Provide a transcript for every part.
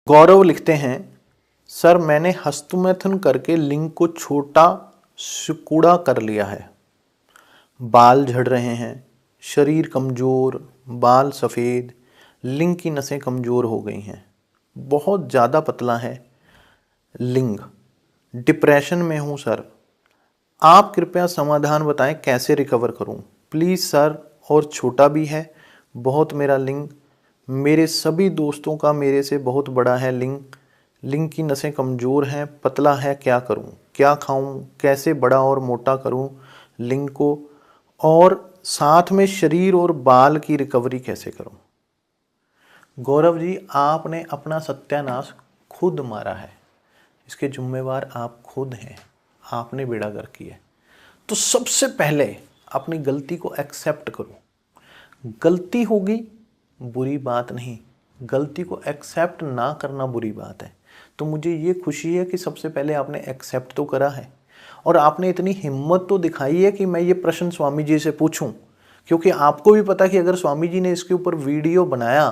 गौरव लिखते हैं, सर मैंने हस्तमैथुन करके लिंग को छोटा सिकुड़ा कर लिया है। बाल झड़ रहे हैं, शरीर कमज़ोर, बाल सफ़ेद, लिंग की नसें कमज़ोर हो गई हैं, बहुत ज़्यादा पतला है लिंग, डिप्रेशन में हूँ सर। आप कृपया समाधान बताएं कैसे रिकवर करूं प्लीज़ सर। और छोटा भी है बहुत मेरा लिंग, मेरे सभी दोस्तों का मेरे से बहुत बड़ा है लिंग, लिंग की नसें कमज़ोर हैं, पतला है, क्या करूं, क्या खाऊं, कैसे बड़ा और मोटा करूं लिंग को, और साथ में शरीर और बाल की रिकवरी कैसे करूं। गौरव जी, आपने अपना सत्यानाश खुद मारा है, इसके जिम्मेवार आप खुद हैं, आपने बेड़ा गर्क किया है। तो सबसे पहले अपनी गलती को एक्सेप्ट करो। गलती होगी बुरी बात नहीं, गलती को एक्सेप्ट ना करना बुरी बात है। तो मुझे ये खुशी है कि सबसे पहले आपने एक्सेप्ट तो करा है, और आपने इतनी हिम्मत तो दिखाई है कि मैं ये प्रश्न स्वामी जी से पूछूं, क्योंकि आपको भी पता कि अगर स्वामी जी ने इसके ऊपर वीडियो बनाया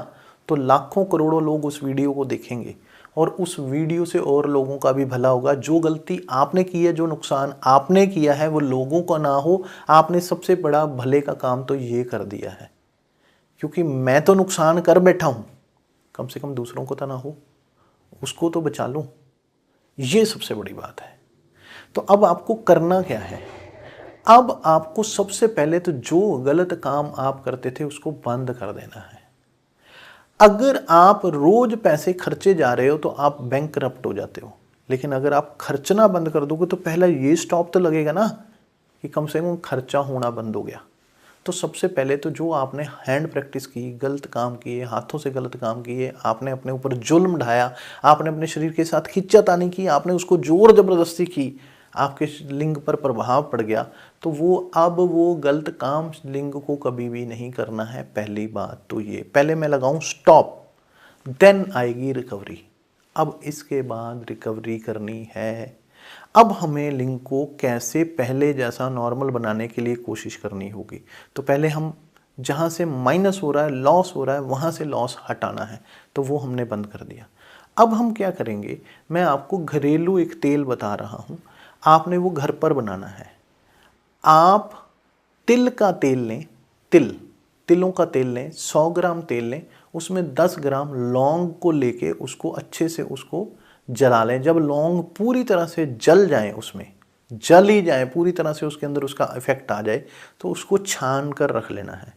तो लाखों करोड़ों लोग उस वीडियो को देखेंगे, और उस वीडियो से और लोगों का भी भला होगा। जो गलती आपने की है, जो नुकसान आपने किया है, वो लोगों का ना हो। आपने सबसे बड़ा भले का काम तो ये कर दिया है, क्योंकि मैं तो नुकसान कर बैठा हूं, कम से कम दूसरों को तो ना हो, उसको तो बचा लूं। ये सबसे बड़ी बात है। तो अब आपको करना क्या है? अब आपको सबसे पहले तो जो गलत काम आप करते थे उसको बंद कर देना है। अगर आप रोज पैसे खर्चे जा रहे हो तो आप बैंक करप्ट हो जाते हो, लेकिन अगर आप खर्चना बंद कर दोगे तो पहला ये स्टॉप तो लगेगा ना कि कम से कम खर्चा होना बंद हो गया। तो सबसे पहले तो जो आपने हैंड प्रैक्टिस की, गलत काम किए, हाथों से गलत काम किए, आपने अपने ऊपर जुल्म ढाया, आपने अपने शरीर के साथ खिंचातानी की, आपने उसको जोर जबरदस्ती की, आपके लिंग पर प्रभाव पड़ गया, तो वो गलत काम लिंग को कभी भी नहीं करना है। पहली बात तो ये, पहले मैं लगाऊं स्टॉप, देन आएगी रिकवरी। अब इसके बाद रिकवरी करनी है। अब हमें लिंग को कैसे पहले जैसा नॉर्मल बनाने के लिए कोशिश करनी होगी। तो पहले हम जहाँ से माइनस हो रहा है, लॉस हो रहा है, वहाँ से लॉस हटाना है, तो वो हमने बंद कर दिया। अब हम क्या करेंगे, मैं आपको घरेलू एक तेल बता रहा हूँ, आपने वो घर पर बनाना है। आप तिल का तेल लें, तिलों का तेल लें, 100 ग्राम तेल लें, उसमें 10 ग्राम लौंग को लेके उसको अच्छे से उसको जला लें। जब लौंग पूरी तरह से जल जाए, उसमें जल ही जाए पूरी तरह से, उसके अंदर उसका इफेक्ट आ जाए, तो उसको छान कर रख लेना है।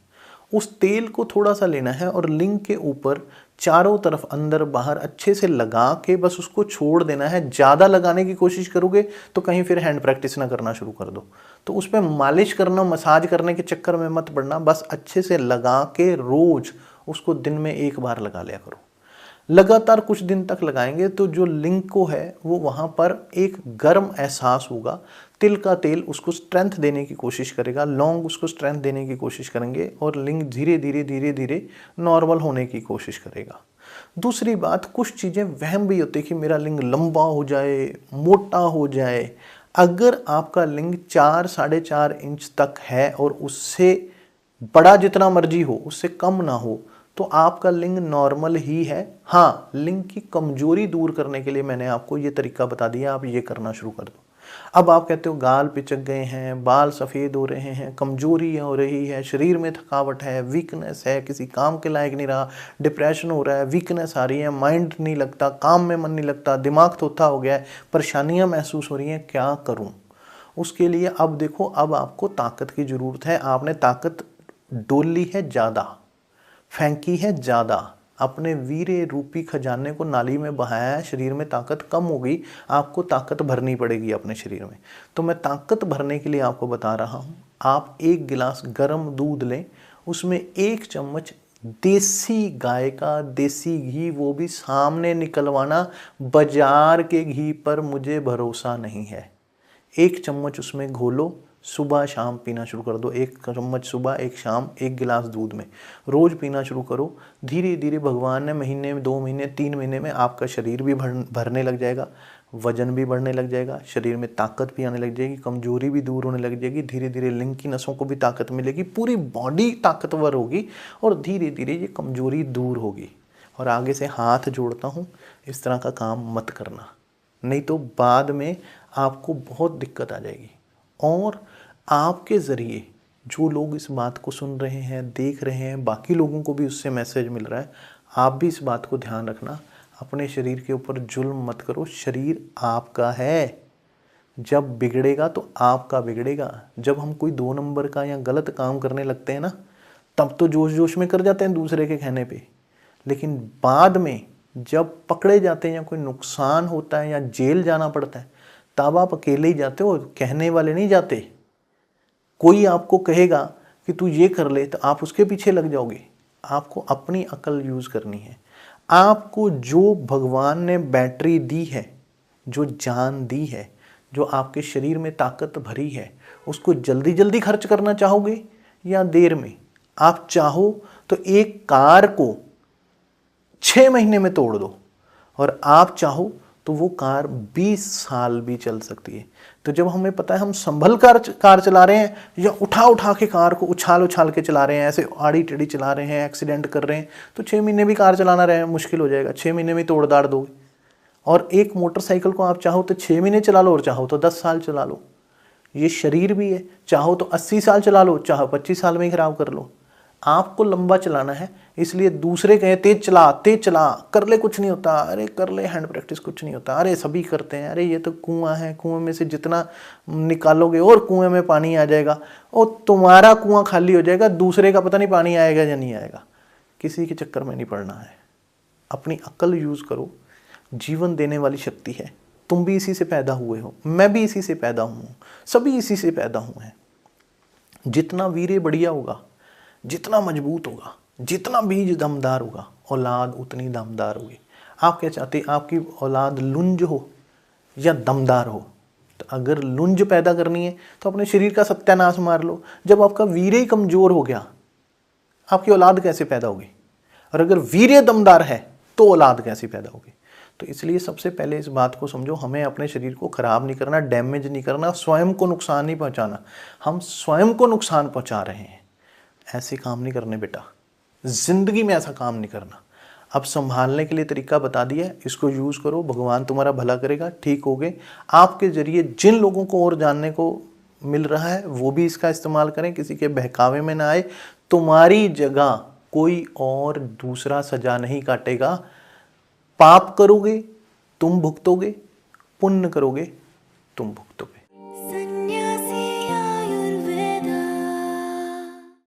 उस तेल को थोड़ा सा लेना है और लिंग के ऊपर चारों तरफ अंदर बाहर अच्छे से लगा के बस उसको छोड़ देना है। ज़्यादा लगाने की कोशिश करोगे तो कहीं फिर हैंड प्रैक्टिस ना करना शुरू कर दो। तो उस पर मालिश करना, मसाज करने के चक्कर में मत पड़ना, बस अच्छे से लगा के रोज उसको दिन में 1 बार लगा लिया करो। लगातार कुछ दिन तक लगाएंगे तो जो लिंग को है वो वहाँ पर एक गर्म एहसास होगा। तिल का तेल उसको स्ट्रेंथ देने की कोशिश करेगा, लौंग उसको स्ट्रेंथ देने की कोशिश करेंगे, और लिंग धीरे धीरे धीरे धीरे नॉर्मल होने की कोशिश करेगा। दूसरी बात, कुछ चीज़ें वहम भी होती है कि मेरा लिंग लंबा हो जाए, मोटा हो जाए। अगर आपका लिंग 4 साढ़े 4 इंच तक है और उससे बड़ा जितना मर्जी हो, उससे कम ना हो, तो आपका लिंग नॉर्मल ही है। हाँ, लिंग की कमजोरी दूर करने के लिए मैंने आपको ये तरीका बता दिया, आप ये करना शुरू कर दो। अब आप कहते हो गाल पिचक गए हैं, बाल सफ़ेद हो रहे हैं, कमजोरी हो रही है, शरीर में थकावट है, वीकनेस है, किसी काम के लायक नहीं रहा, डिप्रेशन हो रहा है, वीकनेस आ रही है, माइंड नहीं लगता, काम में मन नहीं लगता, दिमाग थोथा हो गया है, परेशानियां महसूस हो रही हैं, क्या करूं? उसके लिए अब देखो, अब आपको ताकत की ज़रूरत है। आपने ताकत डोली है ज़्यादा, फेंकी है ज़्यादा, अपने वीर्य रूपी खजाने को नाली में बहाया है, शरीर में ताकत कम हो गई, आपको ताकत भरनी पड़ेगी अपने शरीर में। तो मैं ताकत भरने के लिए आपको बता रहा हूँ, आप 1 गिलास गर्म दूध लें, उसमें 1 चम्मच देसी गाय का देसी घी, वो भी सामने निकलवाना, बाजार के घी पर मुझे भरोसा नहीं है। 1 चम्मच उसमें घोलो, सुबह शाम पीना शुरू कर दो। 1 चम्मच सुबह, 1 शाम, 1 गिलास दूध में रोज पीना शुरू करो। धीरे धीरे भगवान ने महीने में, 2 महीने, 3 महीने में आपका शरीर भी भरने लग जाएगा, वजन भी बढ़ने लग जाएगा, शरीर में ताकत भी आने लग जाएगी, कमजोरी भी दूर होने लग जाएगी, धीरे धीरे लिंग की नसों को भी ताकत मिलेगी, पूरी बॉडी ताकतवर होगी, और धीरे धीरे ये कमजोरी दूर होगी। और आगे से हाथ जोड़ता हूँ, इस तरह का काम मत करना, नहीं तो बाद में आपको बहुत दिक्कत आ जाएगी। और आपके ज़रिए जो लोग इस बात को सुन रहे हैं, देख रहे हैं, बाकी लोगों को भी उससे मैसेज मिल रहा है। आप भी इस बात को ध्यान रखना, अपने शरीर के ऊपर जुल्म मत करो। शरीर आपका है, जब बिगड़ेगा तो आपका बिगड़ेगा। जब हम कोई 2 नंबर का या गलत काम करने लगते हैं ना, तब तो जोश जोश में कर जाते हैं दूसरे के कहने पे, लेकिन बाद में जब पकड़े जाते हैं या कोई नुकसान होता है या जेल जाना पड़ता है, तब आप अकेले ही जाते हो, कहने वाले नहीं जाते। कोई आपको कहेगा कि तू ये कर ले तो आप उसके पीछे लग जाओगे। आपको अपनी अकल यूज़ करनी है। आपको जो भगवान ने बैटरी दी है, जो जान दी है, जो आपके शरीर में ताकत भरी है, उसको जल्दी जल्दी खर्च करना चाहोगे या देर में? आप चाहो तो एक कार को 6 महीने में तोड़ दो, और आप चाहो तो वो कार 20 साल भी चल सकती है। तो जब हमें पता है हम संभल कर कार चला रहे हैं या उठा उठा के कार को उछाल उछाल के चला रहे हैं, ऐसे आड़ी टेढ़ी चला रहे हैं, एक्सीडेंट कर रहे हैं, तो 6 महीने भी कार चलाना रहे मुश्किल हो जाएगा। 6 महीने में तोड़ दाड़ दोगे। और एक मोटरसाइकिल को आप चाहो तो 6 महीने चला लो और चाहो तो 10 साल चला लो। ये शरीर भी है, चाहो तो 80 साल चला लो, चाहो 25 साल में ही खराब कर लो। आपको लंबा चलाना है, इसलिए दूसरे कहे तेज चला, कर ले कुछ नहीं होता, अरे कर ले हैंड प्रैक्टिस कुछ नहीं होता, अरे सभी करते हैं, अरे ये तो कुआं है, कुएं में से जितना निकालोगे और कुएं में पानी आ जाएगा, और तुम्हारा कुआं खाली हो जाएगा, दूसरे का पता नहीं पानी आएगा या नहीं आएगा। किसी के चक्कर में नहीं पड़ना है। अपनी अक्ल यूज़ करो, जीवन देने वाली शक्ति है। तुम भी इसी से पैदा हुए हो, मैं भी इसी से पैदा हूँ, सभी इसी से पैदा हुए हैं। जितना वीर्य बढ़िया होगा, जितना मजबूत होगा, जितना बीज दमदार होगा, औलाद उतनी दमदार होगी। आप क्या चाहते हैं, आपकी औलाद लुंज हो या दमदार हो? तो अगर लुंज पैदा करनी है तो अपने शरीर का सत्यानाश मार लो। जब आपका वीर्य ही कमजोर हो गया, आपकी औलाद कैसे पैदा होगी? और अगर वीर्य दमदार है तो औलाद कैसे पैदा होगी? तो इसलिए सबसे पहले इस बात को समझो, हमें अपने शरीर को खराब नहीं करना, डैमेज नहीं करना, स्वयं को नुकसान नहीं पहुंचाना। हम स्वयं को नुकसान पहुंचा रहे हैं। ऐसे काम नहीं करने बेटा, जिंदगी में ऐसा काम नहीं करना। अब संभालने के लिए तरीका बता दिया है, इसको यूज़ करो, भगवान तुम्हारा भला करेगा, ठीक होगे। आपके जरिए जिन लोगों को और जानने को मिल रहा है वो भी इसका इस्तेमाल करें, किसी के बहकावे में ना आए। तुम्हारी जगह कोई और दूसरा सजा नहीं काटेगा। पाप करोगे तुम भुगतोगे, पुण्य करोगे तुम भुगतोगे।